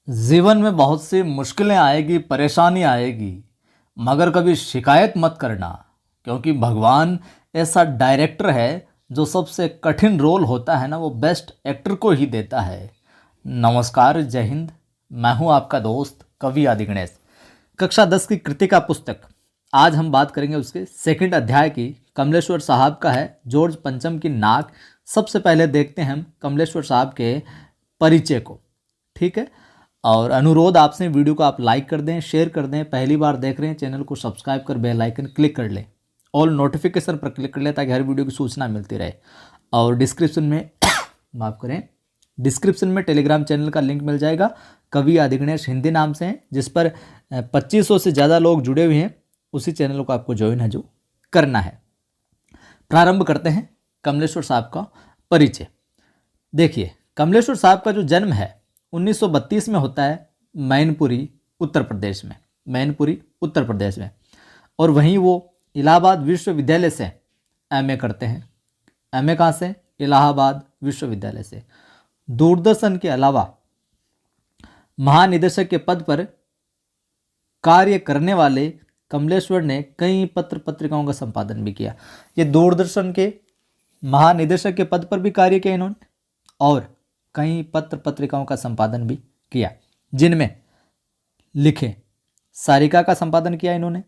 जीवन में बहुत सी मुश्किलें आएगी, परेशानी आएगी, मगर कभी शिकायत मत करना, क्योंकि भगवान ऐसा डायरेक्टर है जो सबसे कठिन रोल होता है ना, वो बेस्ट एक्टर को ही देता है। नमस्कार, जय हिंद। मैं हूं आपका दोस्त कवि आदि गणेश। कक्षा 10 की कृतिका पुस्तक आज हम बात करेंगे उसके सेकंड अध्याय की। कमलेश्वर साहब का है जॉर्ज पंचम की नाक। सबसे पहले देखते हैं हम कमलेश्वर साहब के परिचय को, ठीक है। और अनुरोध आपसे, वीडियो को आप लाइक कर दें, शेयर कर दें। पहली बार देख रहे हैं चैनल को सब्सक्राइब कर बेल आइकन क्लिक कर लें, ऑल नोटिफिकेशन पर क्लिक कर लें ताकि हर वीडियो की सूचना मिलती रहे। और डिस्क्रिप्शन में माफ़ करें, डिस्क्रिप्शन में टेलीग्राम चैनल का लिंक मिल जाएगा, कवि आदि गणेश हिंदी नाम से है, जिस पर 2500 से ज़्यादा लोग जुड़े हुए हैं। उसी चैनल को आपको ज्वाइन है जो करना है। प्रारंभ करते हैं कमलेश्वर साहब का परिचय। देखिए, कमलेश्वर साहब का जो जन्म है 1932 में होता है मैनपुरी उत्तर प्रदेश में, मैनपुरी उत्तर प्रदेश में। और वहीं वो इलाहाबाद विश्वविद्यालय से एमए करते हैं। एमए कहाँ से? इलाहाबाद विश्वविद्यालय से। दूरदर्शन के अलावा महानिदेशक के पद पर कार्य करने वाले कमलेश्वर ने कई पत्र पत्रिकाओं का संपादन भी किया। ये दूरदर्शन के महानिदेशक के पद पर भी कार्य किया इन्होंने और कई पत्र पत्रिकाओं का संपादन भी किया, जिनमें लिखे सारिका का संपादन किया इन्होंने,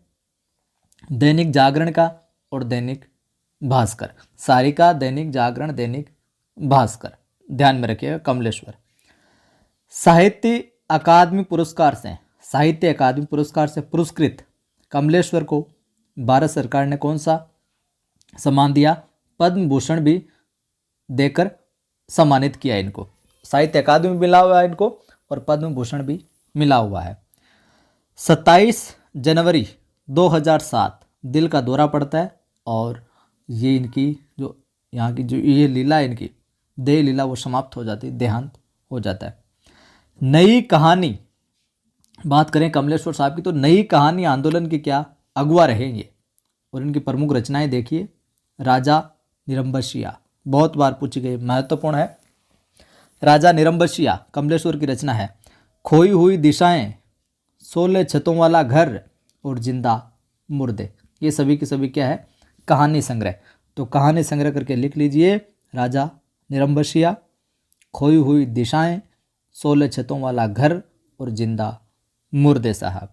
दैनिक जागरण का और दैनिक भास्कर। सारिका, दैनिक जागरण, दैनिक भास्कर, ध्यान में रखिएगा। कमलेश्वर साहित्य अकादमी पुरस्कार से पुरस्कृत कमलेश्वर को भारत सरकार ने कौन सा सम्मान दिया? पद्म भूषण भी देकर सम्मानित किया इनको। साहित्य अकादमी मिला हुआ है इनको और पद्म भूषण भी मिला हुआ है। 27 जनवरी 2007 दिल का दौरा पड़ता है और ये इनकी जो यहाँ की जो ये लीला है, इनकी देह लीला, वो समाप्त हो जाती है, देहांत हो जाता है। नई कहानी बात करें कमलेश्वर साहब की, तो नई कहानी आंदोलन के क्या अगुआ रहेंगे और इनकी प्रमुख रचनाएं देखिए। राजा निरंबशिया बहुत बार पूछी गई, महत्वपूर्ण है। राजा निरंबशिया कमलेश्वर की रचना है। खोई हुई दिशाएं, 16 छतों वाला घर और जिंदा मुर्दे, ये सभी की सभी क्या है? कहानी संग्रह। तो कहानी संग्रह करके लिख लीजिए, राजा निरंबशिया, खोई हुई दिशाएं, 16 छतों वाला घर और जिंदा मुर्दे साहब।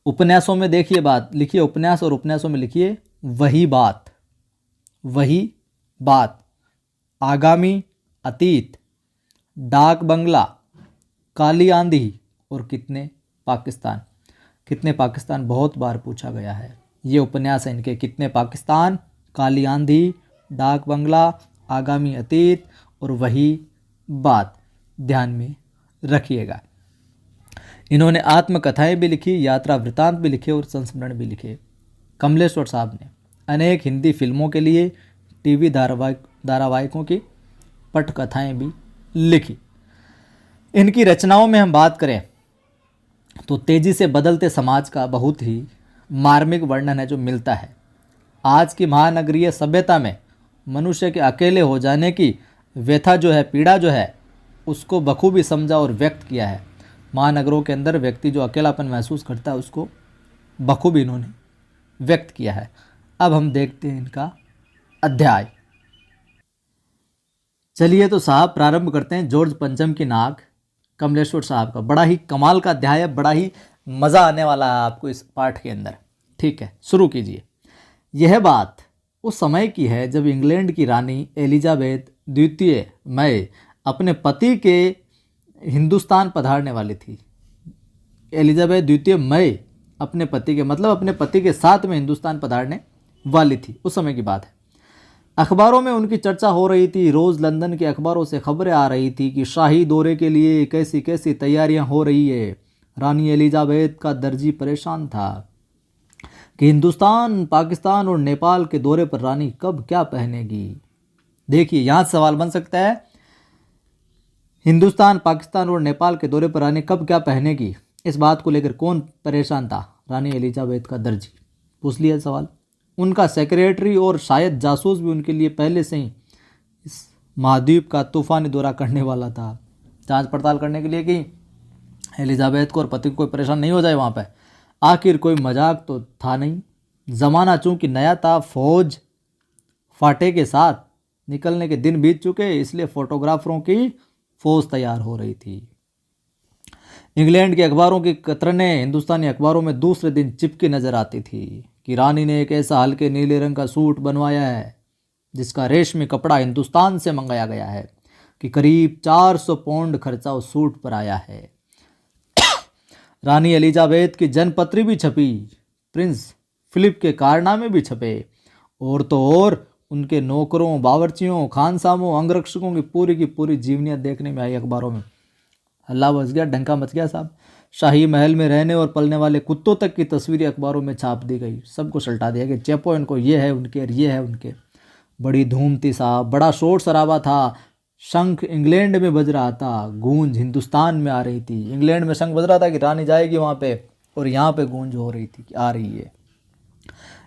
उपन्यासों में देखिए, बात लिखिए उपन्यास, और उपन्यासों में लिखिए वही बात, आगामी अतीत, डाक बंगला, काली आंधी और कितने पाकिस्तान बहुत बार पूछा गया है। ये उपन्यास है इनके। कितने पाकिस्तान, काली आंधी, डाक बंगला, आगामी अतीत और वही बात, ध्यान में रखिएगा। इन्होंने आत्मकथाएं भी लिखी, यात्रा वृतांत भी लिखे और संस्मरण भी लिखे। कमलेश्वर साहब ने अनेक हिंदी फिल्मों के लिए टीवी धारावाहिकों की पटकथाएं भी लिखी। इनकी रचनाओं में हम बात करें तो तेजी से बदलते समाज का बहुत ही मार्मिक वर्णन है जो मिलता है। आज की महानगरीय सभ्यता में मनुष्य के अकेले हो जाने की व्यथा जो है, पीड़ा जो है, उसको बखूबी समझा और व्यक्त किया है। महानगरों के अंदर व्यक्ति जो अकेलापन महसूस करता है उसको बखूबी इन्होंने व्यक्त किया है। अब हम देखते हैं इनका अध्याय। चलिए तो साहब प्रारंभ करते हैं। जॉर्ज पंचम की नाक, कमलेश्वर साहब का बड़ा ही कमाल का अध्याय है, बड़ा ही मज़ा आने वाला है आपको इस पाठ के अंदर, ठीक है। शुरू कीजिए। यह बात उस समय की है जब इंग्लैंड की रानी एलिजाबेथ द्वितीय मई अपने पति के हिंदुस्तान पधारने वाली थी। एलिजाबेथ द्वितीय मई अपने पति के, मतलब अपने पति के साथ में हिंदुस्तान पधारने वाली थी। उस समय की बात है। अखबारों में उनकी चर्चा हो रही थी। रोज़ लंदन के अखबारों से खबरें आ रही थी कि शाही दौरे के लिए कैसी कैसी तैयारियां हो रही है। रानी एलिजाबेथ का दर्जी परेशान था कि हिंदुस्तान, पाकिस्तान और नेपाल के दौरे पर रानी कब क्या पहनेगी। देखिए, यहाँ सवाल बन सकता है, हिंदुस्तान, पाकिस्तान और नेपाल के दौरे पर रानी कब क्या पहनेगी, इस बात को लेकर कौन परेशान था? रानी एलिजाबेथ का दर्जी। पूछ लिया सवाल। उनका सेक्रेटरी और शायद जासूस भी उनके लिए पहले से ही इस महाद्वीप का तूफानी दौरा करने वाला था। जांच पड़ताल करने के लिए कि एलिजाबेथ को और पति को कोई परेशान नहीं हो जाए वहाँ पे। आखिर कोई मजाक तो था नहीं। ज़माना चूंकि नया था, फौज फाटे के साथ निकलने के दिन बीत चुके, इसलिए फोटोग्राफरों की फौज तैयार हो रही थी। इंग्लैंड के अखबारों की कतरनें हिंदुस्तानी अखबारों में दूसरे दिन चिपकी नजर आती थी कि रानी ने एक ऐसा हल्के नीले रंग का सूट बनवाया है जिसका रेशमी कपड़ा हिंदुस्तान से मंगाया गया है, कि करीब 400 पाउंड खर्चा उस सूट पर आया है। रानी एलिजाबेथ की जन्मपत्री भी छपी, प्रिंस फिलिप के कारनामे भी छपे, और तो और उनके नौकरों, बावर्चियों, खानसामों, अंगरक्षकों की पूरी जीवनियाँ देखने में आई अखबारों में। हल्ला बच गया, डंका मच गया साहब। शाही महल में रहने और पलने वाले कुत्तों तक की तस्वीरें अखबारों में छाप दी गई। सबको सल्टा दिया कि चेपो इनको, ये है उनके, ये है उनके। बड़ी धूम थी साहब, बड़ा शोर शराबा था। शंख इंग्लैंड में बज रहा था, गूंज हिंदुस्तान में आ रही थी। इंग्लैंड में शंख बज रहा था कि रानी जाएगी वहाँ पे, और यहाँ पे गूंज हो रही थी कि आ रही है।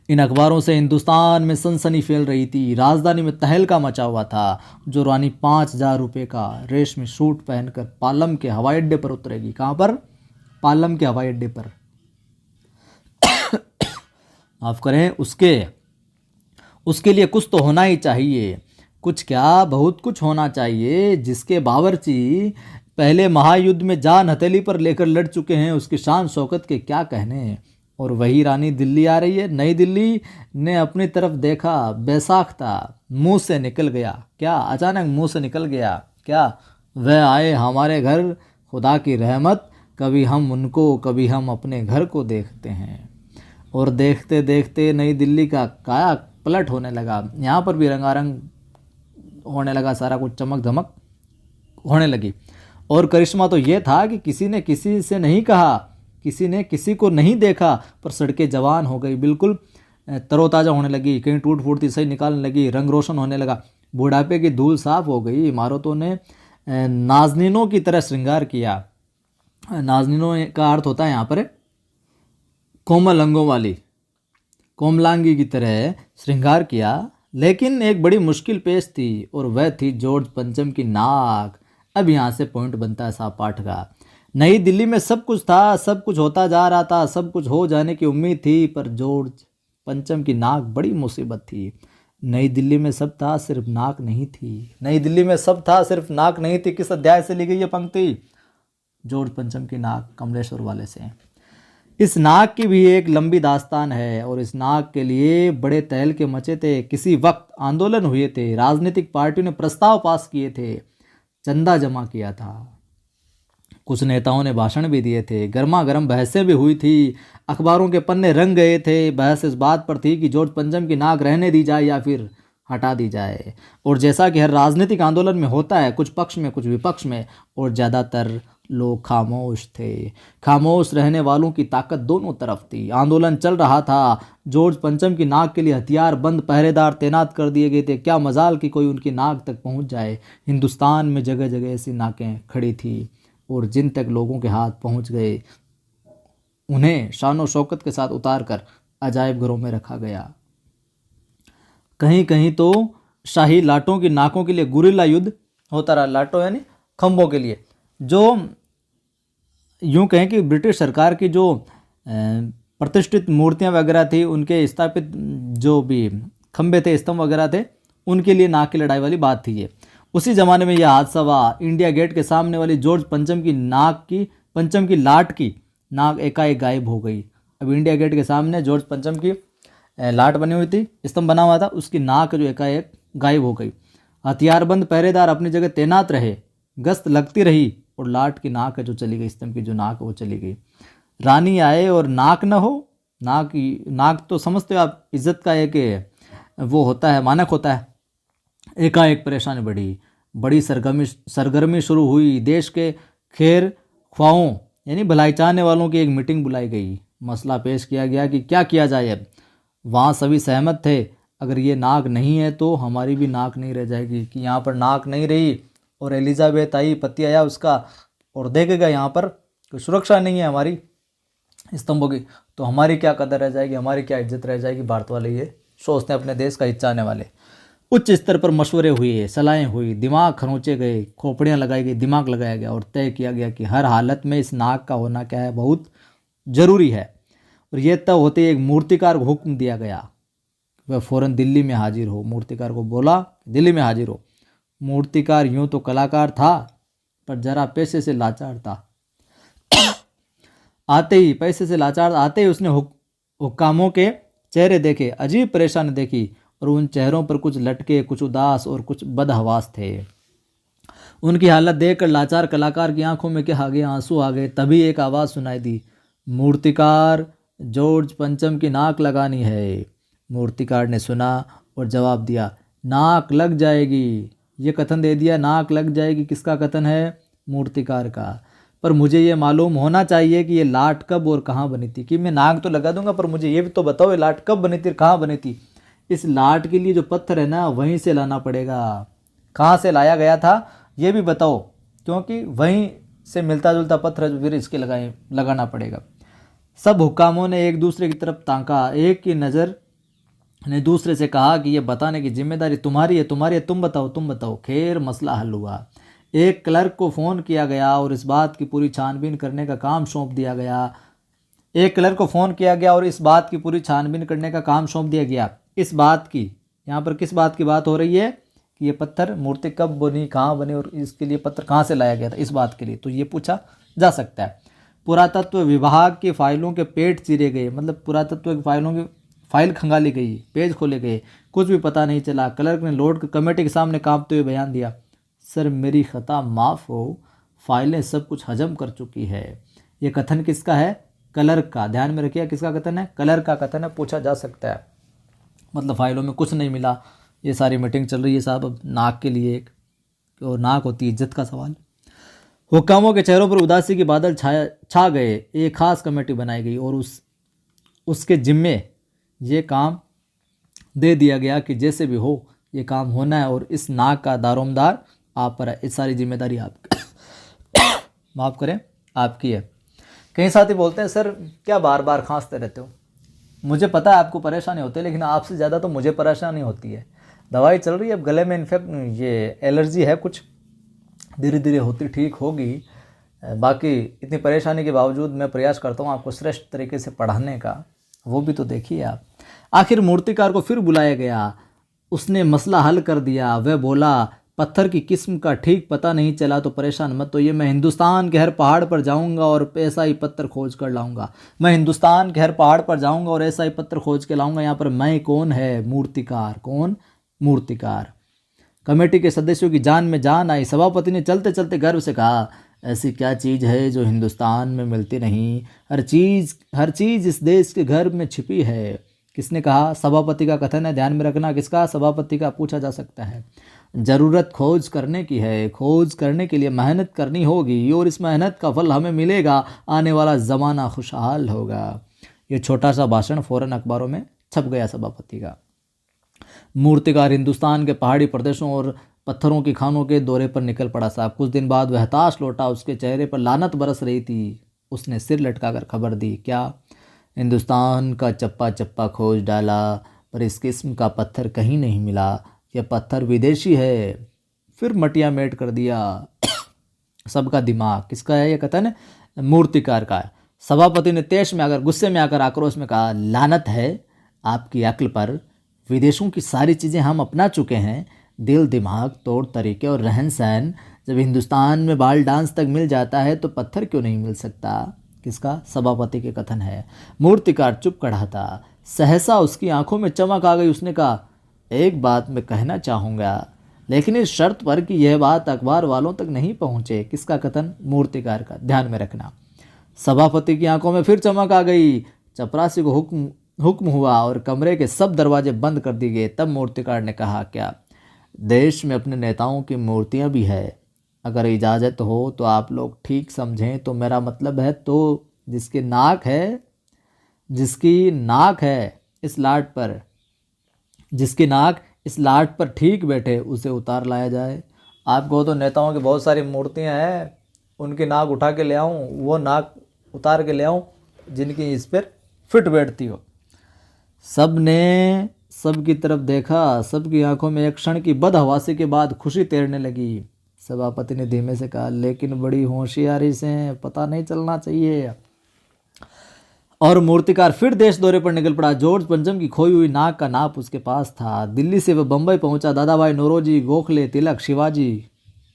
इन अखबारों से हिंदुस्तान में सनसनी फैल रही थी। राजधानी में तहलका मचा हुआ था। जो रानी 5,000 रुपये का रेशमी सूट पहनकर पालम के हवाई अड्डे पर उतरेगी। कहाँ पर? पालम के हवाई अड्डे पर। माफ करें, उसके लिए कुछ तो होना ही चाहिए। कुछ क्या, बहुत कुछ होना चाहिए। जिसके बावर्ची पहले महायुद्ध में जान हथेली पर लेकर लड़ चुके हैं, उसकी शान शौकत के क्या कहने। और वही रानी दिल्ली आ रही है। नई दिल्ली ने अपनी तरफ देखा, बैसाख था, मुंह से निकल गया। क्या? अचानक मुंह से निकल गया क्या? वह आए हमारे घर, खुदा की रहमत, कभी हम उनको, कभी हम अपने घर को देखते हैं। और देखते देखते नई दिल्ली का काया पलट होने लगा। यहाँ पर भी रंगारंग होने लगा, सारा कुछ चमक धमक होने लगी। और करिश्मा तो ये था कि किसी ने किसी से नहीं कहा, किसी ने किसी को नहीं देखा, पर सड़कें जवान हो गई, बिल्कुल तरोताज़ा होने लगी। कहीं टूट फूट सही निकालने लगी, रंग रोशन होने लगा। बुढ़ापे की धूल साफ हो गई। इमारतों ने नाजनीनों की तरह श्रृंगार किया। नाजनीनों का अर्थ होता है यहाँ पर कोमल अंगों वाली, कोमलांगी की तरह श्रृंगार किया। लेकिन एक बड़ी मुश्किल पेश थी, और वह थी जॉर्ज पंचम की नाक। अब यहाँ से पॉइंट बनता है साहब पाठ का। नई दिल्ली में सब कुछ था, सब कुछ होता जा रहा था, सब कुछ हो जाने की उम्मीद थी, पर जॉर्ज पंचम की नाक बड़ी मुसीबत थी। नई दिल्ली में सब था, सिर्फ नाक नहीं थी। नई दिल्ली में सब था, सिर्फ नाक नहीं थी। किस अध्याय से ली गई ये पंक्ति? जॉर्ज पंचम की नाक, कमलेश्वर वाले से। इस नाक की भी एक लंबी दास्तान है, और इस नाक के लिए बड़े तहलके मचे थे। किसी वक्त आंदोलन हुए थे, राजनीतिक पार्टियों ने प्रस्ताव पास किए थे, चंदा जमा किया था, कुछ नेताओं ने भाषण भी दिए थे, गर्मा गर्म बहसें भी हुई थी, अखबारों के पन्ने रंग गए थे। बहस इस बात पर थी कि जॉर्ज पंचम की नाक रहने दी जाए या फिर हटा दी जाए। और जैसा कि हर राजनीतिक आंदोलन में होता है, कुछ पक्ष में कुछ विपक्ष में, और ज़्यादातर लोग खामोश थे। खामोश रहने वालों की ताकत दोनों तरफ थी। आंदोलन चल रहा था। जॉर्ज पंचम की नाक के लिए हथियार बंद पहरेदार तैनात कर दिए गए थे। क्या मजाल कि कोई उनकी नाक तक पहुंच जाए। हिंदुस्तान में जगह जगह ऐसी नाकें खड़ी थी, और जिन तक लोगों के हाथ पहुंच गए उन्हें शानो शौकत के साथ उतार कर अजायब घरों में रखा गया। कहीं कहीं तो शाही लाटों की नाकों के लिए गुरिल्ला युद्ध होता रहा। लाटो यानी खंभों के लिए, जो यूं कहें कि ब्रिटिश सरकार की जो प्रतिष्ठित मूर्तियां वगैरह थी, उनके स्थापित जो भी खंभे थे, स्तंभ वगैरह थे, उनके लिए नाक की लड़ाई वाली बात थी ये। उसी ज़माने में यह हादसा हुआ। इंडिया गेट के सामने वाली जॉर्ज पंचम की लाट की नाक एकाएक गायब हो गई। अब इंडिया गेट के सामने जॉर्ज पंचम की लाट बनी हुई थी, स्तंभ बना हुआ था, उसकी नाक जो एकाएक गायब हो गई। हथियारबंद पहरेदार अपनी जगह तैनात रहे, गश्त लगती रही, और लाट की नाक है जो चली गई, स्तंभ की जो नाक है वो चली गई। रानी आए और नाक न हो। नाक तो समझते हो आप, इज्जत का एक वो होता है, मानक होता है। एकाएक परेशानी बढ़ी, बड़ी सरगर्मी शुरू हुई। देश के खैर ख्वाहों यानी भलाई चाहने वालों की एक मीटिंग बुलाई गई। मसला पेश किया गया कि क्या किया जाए। अब वहाँ सभी सहमत थे, अगर ये नाक नहीं है तो हमारी भी नाक नहीं रह जाएगी। कि यहाँ पर नाक नहीं रही, और एलिजाबेथ आई, पति आया उसका, और देखेगा यहाँ पर कोई सुरक्षा नहीं है हमारी स्तंभों की, तो हमारी क्या कदर रह जाएगी, हमारी क्या इज्जत रह जाएगी। भारत वाले ये सोचते हैं, अपने देश का हित चाहने वाले। उच्च स्तर पर मशवरे हुए, सलाहें हुई, दिमाग खरोंचे गए, खोपड़ियाँ लगाई गई, दिमाग लगाया गया और तय किया गया कि हर हालत में इस नाग का होना क्या है, बहुत जरूरी है। और यह तय होते ही एक मूर्तिकार को हुक्म दिया गया, वह फौरन दिल्ली में हाजिर हो। मूर्तिकार को बोला दिल्ली में हाजिर हो। मूर्तिकार यूं तो कलाकार था, पर जरा पैसे से लाचार था। आते ही पैसे से लाचार आते ही उसने हुक्कामों के चेहरे देखे, अजीब परेशानी देखी, और उन चेहरों पर कुछ लटके, कुछ उदास और कुछ बदहवास थे। उनकी हालत देखकर लाचार कलाकार की आंखों में क्या आ गए, आंसू आ गए। तभी एक आवाज़ सुनाई दी, मूर्तिकार, जॉर्ज पंचम की नाक लगानी है। मूर्तिकार ने सुना और जवाब दिया, नाक लग जाएगी। ये कथन दे दिया, नाक लग जाएगी। किसका कथन है? मूर्तिकार का। पर मुझे ये मालूम होना चाहिए कि ये लाट कब और कहाँ बनी थी। कि मैं नाक तो लगा दूंगा, पर मुझे ये भी तो बताओ ये लाट कब बनी थी और कहाँ बनी थी। इस लाट के लिए जो पत्थर है ना, वहीं से लाना पड़ेगा। कहाँ से लाया गया था ये भी बताओ, क्योंकि वहीं से मिलता जुलता पत्थर है जो फिर इसके लगाना पड़ेगा। सब हुक्कामों ने एक दूसरे की तरफ ताका। एक की नज़र ने दूसरे से कहा कि यह बताने की जिम्मेदारी तुम्हारी है, तुम बताओ। खैर मसला हल हुआ। एक क्लर्क को फ़ोन किया गया और इस बात की पूरी छानबीन करने का काम सौंप दिया गया। इस बात की, यहाँ पर किस बात की बात हो रही है कि ये पत्थर मूर्ति कब बनी, कहाँ बनी और इसके लिए पत्थर कहाँ से लाया गया था, इस बात के लिए तो ये पूछा जा सकता है। पुरातत्व विभाग की फाइलों के पेट चीरे गए, मतलब पुरातत्व की फाइलों की फाइल खंगाली गई, पेज खोले गए, कुछ भी पता नहीं चला। क्लर्क ने लॉर्ड कमेटी के सामने कांपते हुए बयान दिया, सर मेरी खता माफ़ हो, फाइलें सब कुछ हजम कर चुकी है। ये कथन किसका है? क्लर्क का। ध्यान में रखिए किसका कथन है? क्लर्क का कथन है, पूछा जा सकता है। मतलब फाइलों में कुछ नहीं मिला, ये सारी मीटिंग चल रही है साहब अब नाक के लिए, एक और नाक होती है इज्जत का सवाल। हुक्कामों के चेहरों पर उदासी के बादल छा गए। एक खास कमेटी बनाई गई और उसके जिम्मे ये काम दे दिया गया कि जैसे भी हो ये काम होना है और इस नाक का दारोमदार आप पर है। इस सारी जिम्मेदारी आप माफ़ करें आपकी है। कई साथी बोलते हैं सर क्या बार बार खांसते रहते हो। मुझे पता है आपको परेशानी होती है, लेकिन आपसे ज़्यादा तो मुझे परेशानी होती है। दवाई चल रही है, अब गले में इन्फेक्ट ये एलर्जी है कुछ, धीरे धीरे होती ठीक होगी। बाकी इतनी परेशानी के बावजूद मैं प्रयास करता हूँ आपको श्रेष्ठ तरीके से पढ़ाने का, वो भी तो देखिए आप। आखिर मूर्तिकार को फिर बुलाया गया, उसने मसला हल कर दिया। वह बोला, पत्थर की किस्म का ठीक पता नहीं चला तो परेशान मत होइए, मैं हिंदुस्तान के हर पहाड़ पर जाऊंगा और ऐसा ही पत्थर खोज कर लाऊंगा। मैं हिंदुस्तान के हर पहाड़ पर जाऊंगा और ऐसा ही पत्थर खोज के लाऊंगा। यहाँ पर मैं कौन है? मूर्तिकार। कौन? मूर्तिकार। कमेटी के सदस्यों की जान में जान आई। सभापति ने चलते चलते गर्व से कहा, ऐसी क्या चीज़ है जो हिंदुस्तान में मिलती नहीं? हर चीज़ इस देश के घर में छिपी है। किसने कहा? सभापति का कथन है, ध्यान में रखना। किसका? सभापति का। पूछा जा सकता है। ज़रूरत खोज करने की है, खोज करने के लिए मेहनत करनी होगी और इस मेहनत का फल हमें मिलेगा, आने वाला ज़माना खुशहाल होगा। ये छोटा सा भाषण फ़ौरन अखबारों में छप गया सभापति का। मूर्तिकार हिंदुस्तान के पहाड़ी प्रदेशों और पत्थरों की खानों के दौरे पर निकल पड़ा साहब। कुछ दिन बाद वह हताश लौटा, उसके चेहरे पर लानत बरस रही थी। उसने सिर लटकाकर खबर दी, क्या? हिंदुस्तान का चप्पा चप्पा खोज डाला, पर इस किस्म का पत्थर कहीं नहीं मिला। यह पत्थर विदेशी है। फिर मटिया मेट कर दिया सबका दिमाग। किसका है यह कथन? मूर्तिकार का है। सभापति ने तेज में आकर, गुस्से में आकर, आक्रोश में कहा, लानत है आपकी अक्ल पर। विदेशों की सारी चीज़ें हम अपना चुके हैं, दिल, दिमाग, तौर तरीके और रहन सहन। जब हिंदुस्तान में बाल डांस तक मिल जाता है तो पत्थर क्यों नहीं मिल सकता? किसका? सभापति के कथन है। मूर्तिकार चुप खड़ा था। सहसा उसकी आंखों में चमक आ गई। उसने कहा, एक बात मैं कहना चाहूँगा, लेकिन इस शर्त पर कि यह बात अखबार वालों तक नहीं पहुँचे। किसका कथन? मूर्तिकार का। ध्यान में रखना। सभापति की आंखों में फिर चमक आ गई। चपरासी को हुक्म हुआ और कमरे के सब दरवाजे बंद कर दिए गए। तब मूर्तिकार ने कहा, क्या देश में अपने नेताओं की मूर्तियां भी है? अगर इजाज़त हो तो आप लोग ठीक समझें तो मेरा मतलब है, तो जिसकी नाक है इस लाट पर, जिसकी नाक इस लाट पर ठीक बैठे, उसे उतार लाया जाए। आप कहो तो नेताओं की बहुत सारी मूर्तियां हैं, उनकी नाक उठा के ले आऊँ, वो नाक उतार के ले आऊँ जिनकी इस पर फिट बैठती हो। सबकी तरफ देखा, सबकी आंखों में एक क्षण की बदहवासी के बाद खुशी तैरने लगी। सभापति ने धीमे से कहा, लेकिन बड़ी होशियारी से, पता नहीं चलना चाहिए। और मूर्तिकार फिर देश दौरे पर निकल पड़ा। जॉर्ज पंचम की खोई हुई नाक का नाप उसके पास था। दिल्ली से वह बंबई पहुंचा। दादाभाई नौरोजी, गोखले, तिलक, शिवाजी,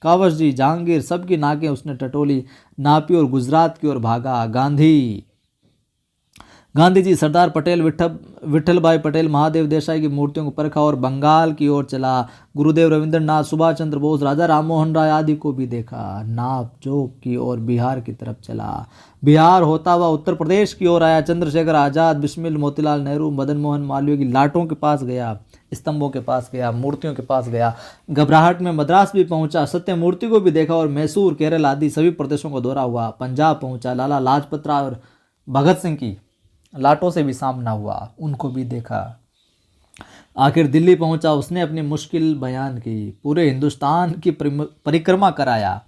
कावश जी, जहांगीर, सबकी नाकें उसने टटोली, नापी और गुजरात की ओर भागा। गांधी जी, सरदार पटेल, विठल भाई पटेल, महादेव देसाई की मूर्तियों को परखा और बंगाल की ओर चला। गुरुदेव रविंद्रनाथ, सुभाष चंद्र बोस, राजा राममोहन राय आदि को भी देखा। नाप जोक की ओर बिहार की तरफ चला। बिहार होता हुआ उत्तर प्रदेश की ओर आया। चंद्रशेखर आजाद, बिस्मिल, मोतीलाल नेहरू, मदन मोहन मालवीय की लाटों के पास गया, स्तंभों के पास गया, मूर्तियों के पास गया। घबराहट में मद्रास भी पहुंचा। सत्य मूर्ति को भी देखा और मैसूर, केरल आदि सभी प्रदेशों का दौरा हुआ। पंजाब पहुंचा। लाला लाजपत राय और भगत सिंह की लाटों से भी सामना हुआ, उनको भी देखा। आखिर दिल्ली पहुंचा। उसने अपनी मुश्किल बयान की। पूरे हिंदुस्तान की परिक्रमा कराया,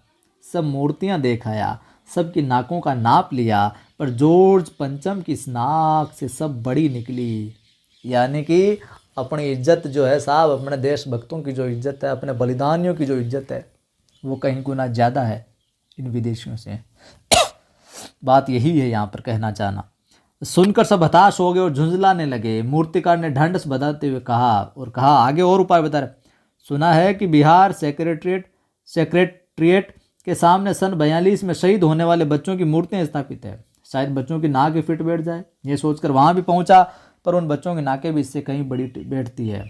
सब मूर्तियां देखाया, सबकी नाकों का नाप लिया, पर जॉर्ज पंचम की इस नाक से सब बड़ी निकली। यानी कि अपनी इज्जत जो है साहब, अपने देशभक्तों की जो इज्जत है, अपने बलिदानियों की जो इज्जत है, वो कहीं गुना ज़्यादा है इन विदेशियों से। बात यही है यहाँ पर कहना चाहना। सुनकर सब हताश हो गए और झुंझलाने लगे। मूर्तिकार ने ढंढस बधाते हुए कहा आगे और उपाय बता रहे। सुना है कि बिहार सेक्रेटरिएट के सामने सन 42 में शहीद होने वाले बच्चों की मूर्तियां स्थापित है। शायद बच्चों की नाक ही फिट बैठ जाए। ये सोचकर वहां भी पहुंचा, पर उन बच्चों की नाकें भी इससे कहीं बड़ी बैठती है।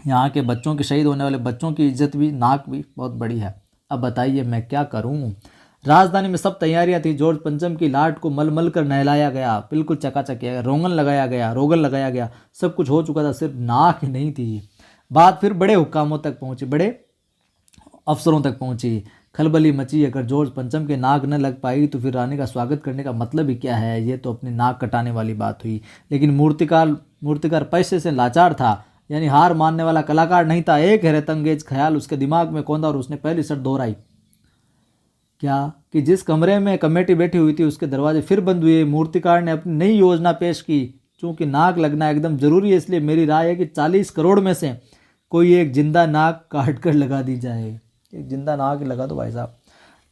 यहाँ के बच्चों के शहीद होने वाले बच्चों की इज्जत भी, नाक भी बहुत बड़ी है। अब बताइए मैं क्या करूँ। राजधानी में सब तैयारियां थी। जॉर्ज पंचम की लाट को मल कर नहलाया गया, बिल्कुल चकाचक किया गया, रोगन लगाया गया, सब कुछ हो चुका था, सिर्फ नाक ही नहीं थी। बात फिर बड़े हुक्कामों तक पहुंची, बड़े अफसरों तक पहुंची। खलबली मची। अगर जॉर्ज पंचम के नाक न लग पाई तो फिर रानी का स्वागत करने का मतलब ही क्या है। ये तो अपनी नाक कटाने वाली बात हुई। लेकिन मूर्तिकार पैसे से लाचार था, यानी हार मानने वाला कलाकार नहीं था। एक हैरत अंगेज ख्याल उसके दिमाग में कौंधा और उसने पहली शर्त दोहराई। क्या कि जिस कमरे में कमेटी बैठी हुई थी उसके दरवाजे फिर बंद हुए। मूर्तिकार ने अपनी नई योजना पेश की। चूंकि नाक लगना एकदम जरूरी है, इसलिए मेरी राय है कि 40 करोड़ में से कोई एक जिंदा नाक काट कर लगा दी जाए। एक जिंदा नाक लगा दो भाई साहब।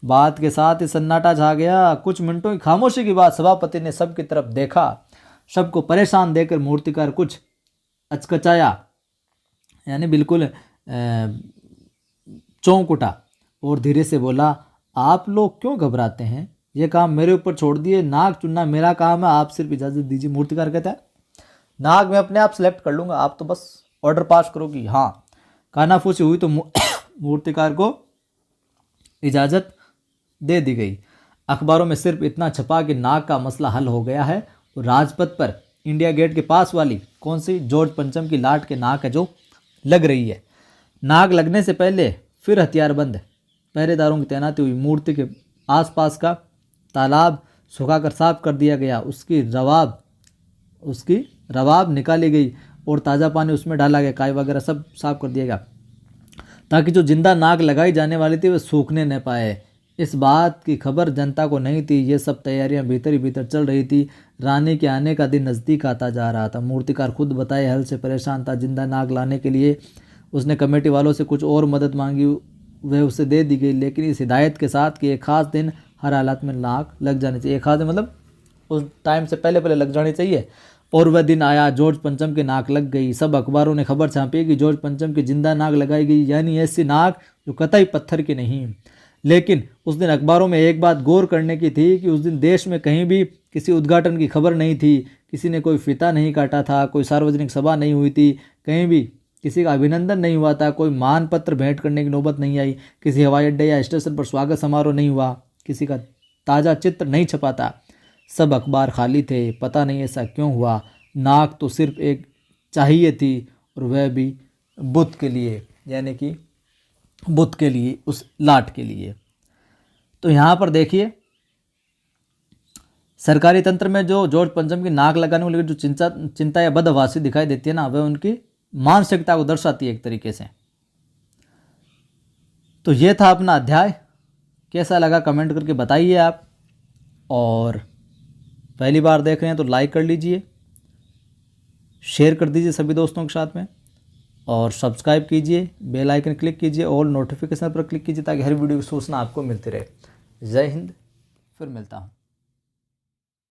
बात के साथ ही सन्नाटा छा गया। कुछ मिनटों की खामोशी के बाद सभापति ने सबकी तरफ देखा। सबको परेशान देखकर मूर्तिकार कुछ अचकचाया, यानी बिल्कुल चौंक उठा और धीरे से बोला, आप लोग क्यों घबराते हैं? ये काम मेरे ऊपर छोड़ दिए। नाक चुनना मेरा काम है, आप सिर्फ इजाज़त दीजिए। मूर्तिकार कहता है, नाक मैं अपने आप सेलेक्ट कर लूँगा, आप तो बस ऑर्डर पास करोगी। हाँ, कानाफूसी हुई तो मूर्तिकार को इजाज़त दे दी गई। अखबारों में सिर्फ इतना छपा कि नाक का मसला हल हो गया है। और राजपथ पर इंडिया गेट के पास वाली कौन सी जॉर्ज पंचम की लाट के नाक है जो लग रही है। नाक लगने से पहले फिर हथियारबंद पहरेदारों की तैनाती हुई। मूर्ति के आसपास का तालाब सुखाकर साफ कर दिया गया। उसकी रवाब निकाली गई और ताज़ा पानी उसमें डाला गया। काई वगैरह सब साफ कर दिया गया ताकि जो जिंदा नाक लगाई जाने वाली थी वह सूखने न पाए। इस बात की खबर जनता को नहीं थी। ये सब तैयारियां भीतर ही भीतर चल रही थी। रानी के आने का दिन नज़दीक आता जा रहा था। मूर्तिकार खुद बताए हल से परेशान था। जिंदा नाक लाने के लिए उसने कमेटी वालों से कुछ और मदद मांगी, वह उसे दे दी गई, लेकिन इस हिदायत के साथ कि एक खास दिन हर हालत में नाक लग जानी चाहिए। एक खास दिन मतलब उस टाइम से पहले लग जानी चाहिए। और वह दिन आया, जॉर्ज पंचम की नाक लग गई। सब अखबारों ने खबर छापी कि जॉर्ज पंचम की जिंदा नाक लगाई गई, यानी ऐसी नाक जो कतई पत्थर की नहीं। लेकिन उस दिन अखबारों में एक बात गौर करने की थी कि उस दिन देश में कहीं भी किसी उद्घाटन की खबर नहीं थी। किसी ने कोई फीता नहीं काटा था, कोई सार्वजनिक सभा नहीं हुई थी, कहीं भी किसी का अभिनंदन नहीं हुआ था, कोई मान पत्र भेंट करने की नौबत नहीं आई, किसी हवाई अड्डे या स्टेशन पर स्वागत समारोह नहीं हुआ, किसी का ताज़ा चित्र नहीं छपा था। सब अखबार खाली थे। पता नहीं ऐसा क्यों हुआ। नाक तो सिर्फ एक चाहिए थी, और वह भी बुद्ध के लिए, यानी कि बुद्ध के लिए, उस लाट के लिए। तो यहाँ पर देखिए, सरकारी तंत्र में जो जॉर्ज पंचम की नाक लगाने वाली जो चिंता या बदहवासी दिखाई देती है ना, वह उनकी मानसिकता को दर्शाती है एक तरीके से। तो ये था अपना अध्याय। कैसा लगा कमेंट करके बताइए आप। और पहली बार देख रहे हैं तो लाइक कर लीजिए, शेयर कर दीजिए सभी दोस्तों के साथ में, और सब्सक्राइब कीजिए, बेल आइकन क्लिक कीजिए, और नोटिफिकेशन पर क्लिक कीजिए ताकि हर वीडियो की सूचना आपको मिलती रहे। जय हिंद, फिर मिलता हूँ।